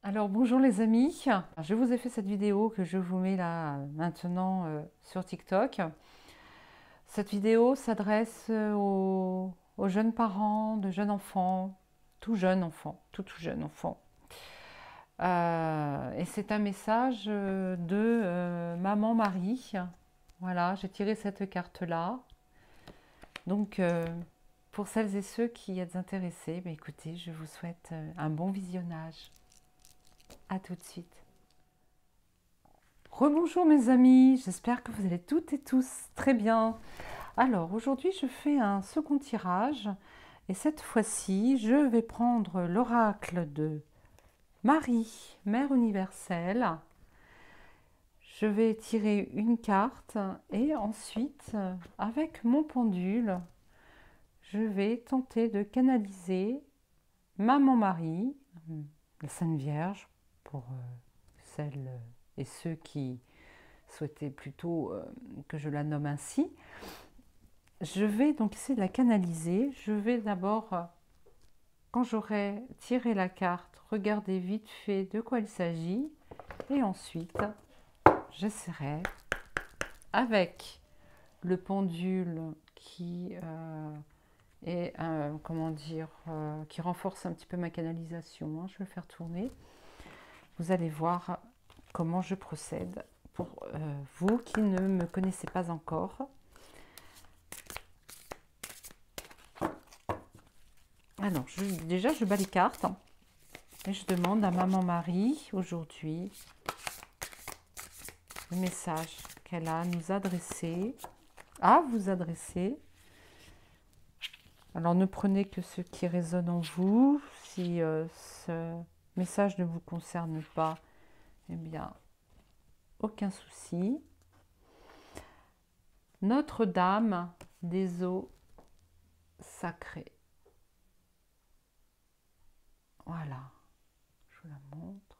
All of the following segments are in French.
Alors bonjour les amis, je vous ai fait cette vidéo que je vous mets là maintenant sur TikTok. Cette vidéo s'adresse aux jeunes parents, de jeunes enfants, tout jeune enfant, tout jeune enfant. Et c'est un message de Maman Marie. Voilà, j'ai tiré cette carte-là. Donc pour celles et ceux qui êtes intéressés, écoutez, je vous souhaite un bon visionnage. À tout de suite. Rebonjour mes amis, j'espère que vous allez toutes et tous très bien. Alors aujourd'hui je fais un second tirage et cette fois-ci je vais prendre l'oracle de Marie, Mère universelle. Je vais tirer une carte et ensuite avec mon pendule je vais tenter de canaliser Maman Marie, la Sainte Vierge, pour celles et ceux qui souhaitaient plutôt que je la nomme ainsi. Je vais donc essayer de la canaliser. Je vais d'abord, quand j'aurai tiré la carte, regarder vite fait de quoi il s'agit. Et ensuite, j'essaierai avec le pendule qui est, comment dire, qui renforce un petit peu ma canalisation. Je vais le faire tourner. Vous allez voir comment je procède pour vous qui ne me connaissez pas encore. Alors, déjà, je bats les cartes et je demande à Maman Marie aujourd'hui le message qu'elle a à nous adresser, à vous adresser. Alors, ne prenez que ce qui résonne en vous. Si ce message ne vous concerne pas, eh bien, aucun souci. Notre-Dame des eaux sacrées. Voilà, je vous la montre.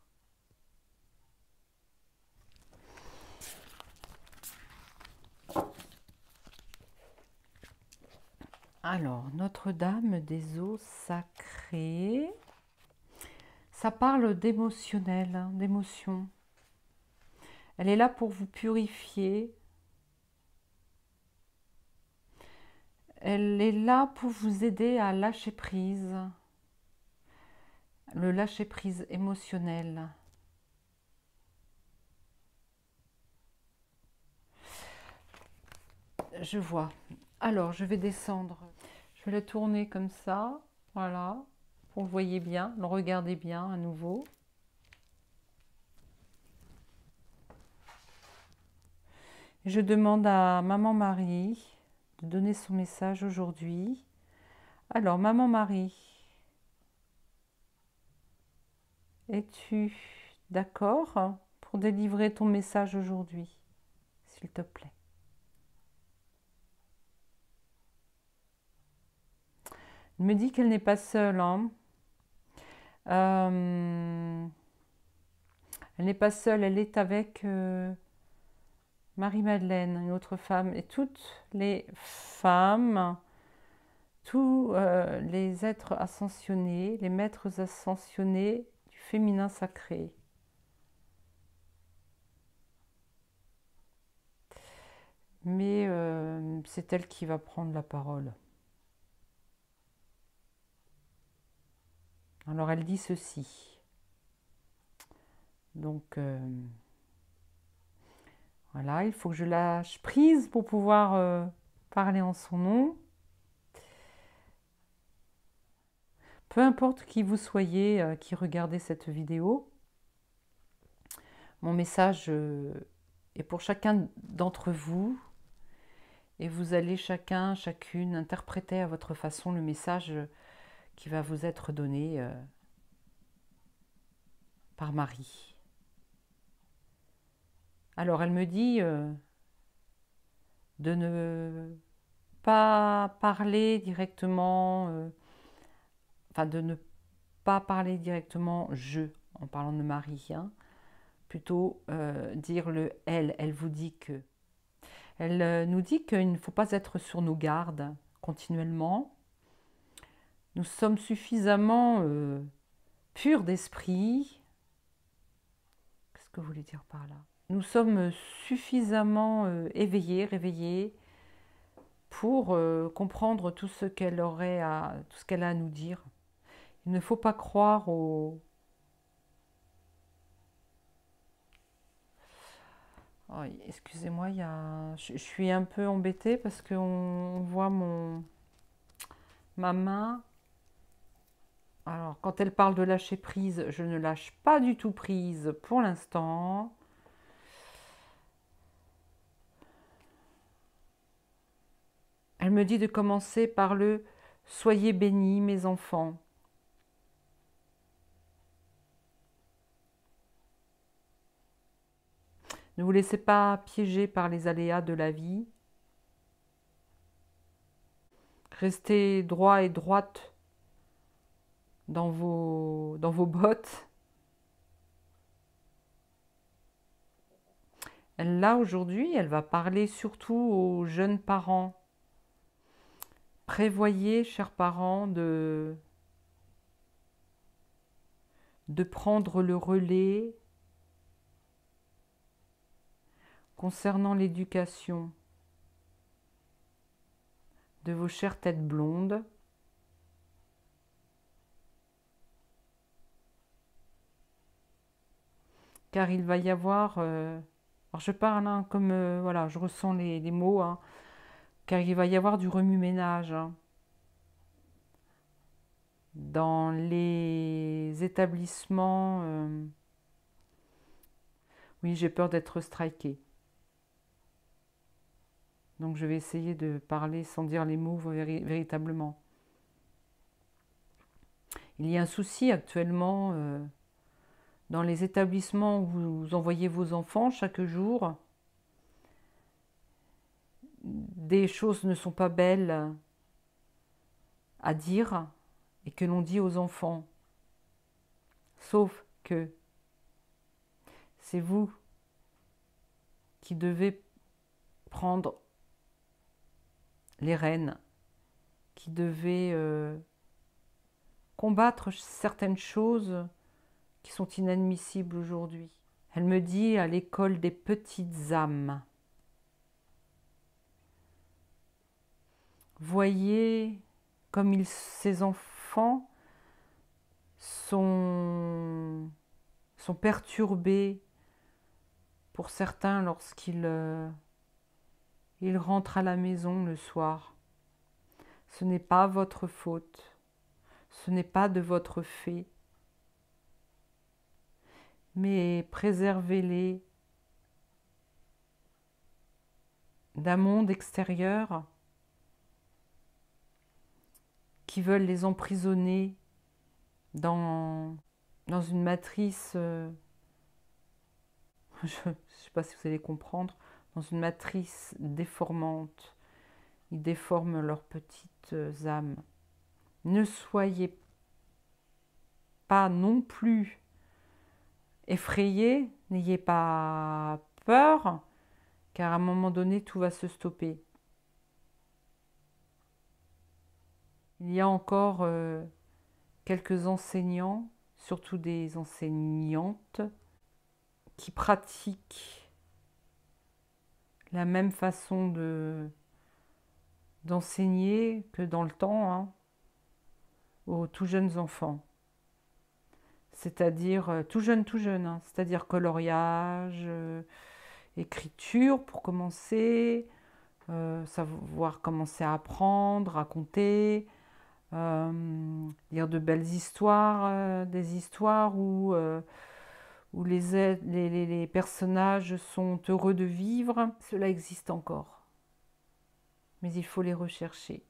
Alors, Notre-Dame des eaux sacrées, ça parle d'émotionnel, d'émotion. Elle est là pour vous purifier. Elle est là pour vous aider à lâcher prise, le lâcher prise émotionnel. Je vois. Alors, je vais descendre. Je vais la tourner comme ça. Voilà. Vous le voyez bien, le regardez bien à nouveau. Je demande à Maman Marie de donner son message aujourd'hui. Alors, Maman Marie, es-tu d'accord pour délivrer ton message aujourd'hui, s'il te plaît? Elle me dit qu'elle n'est pas seule. Elle n'est pas seule, elle est avec Marie-Madeleine, une autre femme. Et toutes les femmes, tous les êtres ascensionnés, les maîtres ascensionnés du féminin sacré. Mais c'est elle qui va prendre la parole. Alors elle dit ceci. Donc voilà, il faut que je lâche prise pour pouvoir parler en son nom. Peu importe qui vous soyez, qui regardez cette vidéo, mon message est pour chacun d'entre vous et vous allez chacune interpréter à votre façon le message qui va vous être donné par Marie. Alors elle me dit de ne pas parler directement, enfin de ne pas parler directement je en parlant de Marie, plutôt dire le elle. Elle vous dit que. Elle nous dit qu'il ne faut pas être sur nos gardes continuellement. Nous sommes suffisamment purs d'esprit que vous voulez dire par là? Nous sommes suffisamment éveillés, réveillés, pour comprendre tout ce qu'elle tout ce qu'elle a à nous dire. Il ne faut pas croire au... Oh, excusez-moi, je suis un peu embêtée parce qu'on voit ma main. Alors, quand elle parle de lâcher prise, je ne lâche pas du tout prise pour l'instant. Elle me dit de commencer par le « Soyez bénis, mes enfants ». Ne vous laissez pas piéger par les aléas de la vie. Restez droit et droite dans vos bottes. Là, aujourd'hui, elle va parler surtout aux jeunes parents. Prévoyez, chers parents, de prendre le relais concernant l'éducation de vos chères têtes blondes. Car il va y avoir... alors je parle hein, comme... voilà, je ressens les mots. Hein, car il va y avoir du remue-ménage. Hein, dans les établissements... oui, j'ai peur d'être strikée. Donc je vais essayer de parler sans dire les mots véritablement. Il y a un souci actuellement dans les établissements où vous envoyez vos enfants chaque jour. Des choses ne sont pas belles à dire et que l'on dit aux enfants. Sauf que c'est vous qui devez prendre les rênes, qui devez combattre certaines choses qui sont inadmissibles aujourd'hui. Elle me dit à l'école des petites âmes. Voyez comme ces enfants sont perturbés pour certains lorsqu'ils ils rentrent à la maison le soir. Ce n'est pas votre faute, ce n'est pas de votre fait, mais préservez-les d'un monde extérieur qui veulent les emprisonner dans une matrice, je ne sais pas si vous allez comprendre, dans une matrice déformante. Ils déforment leurs petites âmes. Ne soyez pas non plus effrayés, n'ayez pas peur, car à un moment donné, tout va se stopper. Il y a encore quelques enseignants, surtout des enseignantes, qui pratiquent la même façon d'enseigner que dans le temps hein, aux tout jeunes enfants. C'est-à-dire tout jeune, hein, c'est-à-dire coloriage, écriture pour commencer, savoir commencer à apprendre, à compter, lire de belles histoires, des histoires où les personnages sont heureux de vivre. Cela existe encore, mais il faut les rechercher.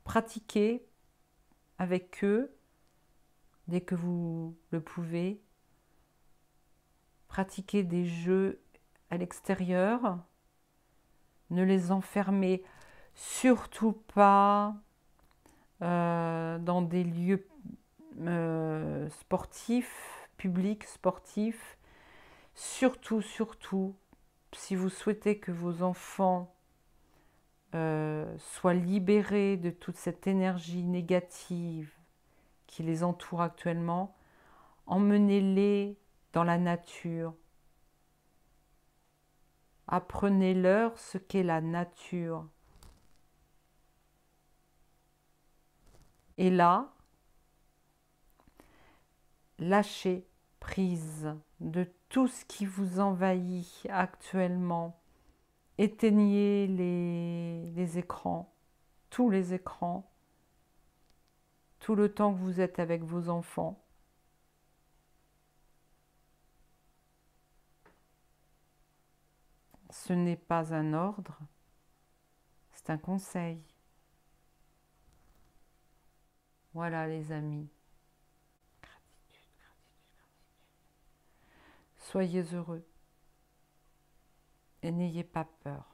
Pratiquez avec eux dès que vous le pouvez. Pratiquez des jeux à l'extérieur. Ne les enfermez surtout pas dans des lieux sportifs, publics, sportifs. Surtout, si vous souhaitez que vos enfants soient libérés de toute cette énergie négative qui les entoure actuellement, Emmenez-les dans la nature. Apprenez-leur ce qu'est la nature. Et là, lâchez prise de tout ce qui vous envahit actuellement. Éteignez les écrans, tous les écrans, tout le temps que vous êtes avec vos enfants. Ce n'est pas un ordre, c'est un conseil. Voilà les amis. Soyez heureux et n'ayez pas peur.